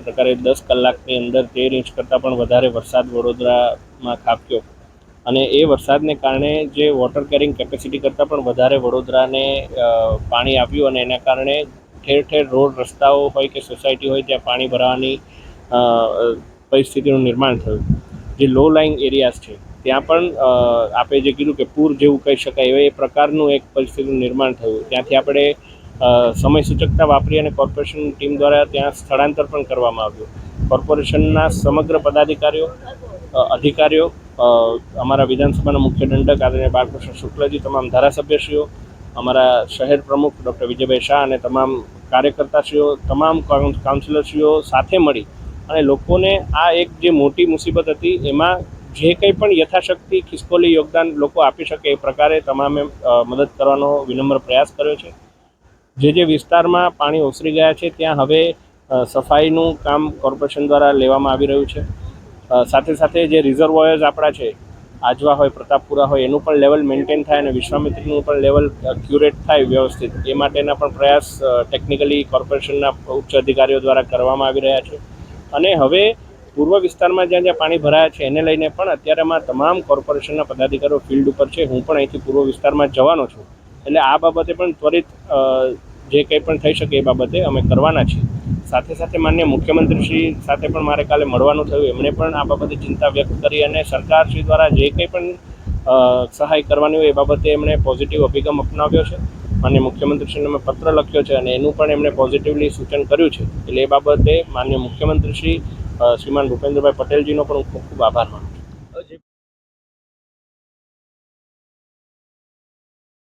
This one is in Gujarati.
પ્રકારે 10 કલાકની અંદર 13 ઇંચ કરતાં પણ વધારે વરસાદ વડોદરામાં ખાબક્યો અને એ વરસાદને કારણે જે વોટર કેરિંગ કેપેસિટી કરતાં પણ વધારે વડોદરાને પાણી આવ્યું અને એના કારણે ઠેર ઠેર રોડ રસ્તાઓ હોય કે સોસાયટી હોય ત્યાં પાણી ભરાવાની પરિસ્થિતિનું નિર્માણ થયું. જે લો લાઇંગ એરિયાઝ છે ત્યાં પણ આપણે જે કીધું કે પૂર જેવું કહી શકાય એ પ્રકારનું એક પરિસ્થિતિનું નિર્માણ થયું. ત્યાંથી આપણે સમય સૂચકતા વાપરી અને કોર્પોરેશન ટીમ દ્વારા ત્યાં સ્થળાંતર પણ કરવામાં આવ્યું. કોર્પોરેશનના સમગ્ર પદાધિકારીઓ, અધિકારીઓ, અમારા વિધાનસભાના મુખ્ય દંડક આદરણીય બાલકૃષ્ણ શુક્લજી, તમામ ધારાસભ્યશ્રીઓ, અમારા શહેર પ્રમુખ ડૉક્ટર વિજયભાઈ શાહ અને તમામ કાર્યકર્તાશ્રીઓ, તમામ કાઉન્સિલરશ્રીઓ સાથે મળી અને લોકોને આ એક જે મોટી મુસીબત હતી એમાં જે કંઈ પણ યથાશક્તિ ખિસકોલી યોગદાન લોકો આપી શકે એ પ્રકારે તમામે મદદ કરવાનો વિનમ્ર પ્રયાસ કર્યો છે. જે વિસ્તારમાં પાણી ઓસરી ગયા છે ત્યાં હવે સફાઈનું કામ કોર્પોરેશન દ્વારા લેવામાં આવી રહ્યું છે. સાથે સાથે જે રિઝર્વોયર્સ આપણા છે, આજવા હોય, પ્રતાપપુરા હોય, એનું પણ લેવલ મેન્ટેન થાય અને વિશ્વામિત્રીનું પણ લેવલ ક્યુરેટ થાય વ્યવસ્થિત, એ માટેના પણ પ્રયાસ ટેકનિકલી કોર્પોરેશનના ઉચ્ચ અધિકારીઓ દ્વારા કરવામાં આવી રહ્યા છે. અને હવે પૂર્વ વિસ્તારમાં જ્યાં જ્યાં પાણી ભરાયા છે એને લઈને પણ અત્યારેમાં તમામ કોર્પોરેશનના પદાધિકારીઓ ફિલ્ડ ઉપર છે. હું પણ અહીંથી પૂર્વ વિસ્તારમાં જવાનો છું, એટલે આ બાબતે પણ ત્વરિત જે કંઈ પણ થઈ શકે એ બાબતે અમે કરવાના છીએ. સાથે સાથે માનનીય મુખ્યમંત્રીશ્રી સાથે પણ મારે કાલે મળવાનું થયું. એમણે પણ આ બાબતે ચિંતા વ્યક્ત કરી અને સરકારશ્રી દ્વારા જે કંઈ પણ સહાય કરવાની હોય એ બાબતે એમણે પોઝિટિવ અભિગમ અપનાવ્યો છે. માનનીય મુખ્યમંત્રીશ્રીને અમે પત્ર લખ્યો છે અને એનું પણ એમણે પોઝિટિવલી સૂચન કર્યું છે. એટલે એ બાબતે માનનીય મુખ્યમંત્રીશ્રી શ્રીમાન ભૂપેન્દ્રભાઈ પટેલજીનો પણ હું ખૂબ ખૂબ આભાર માનું છું.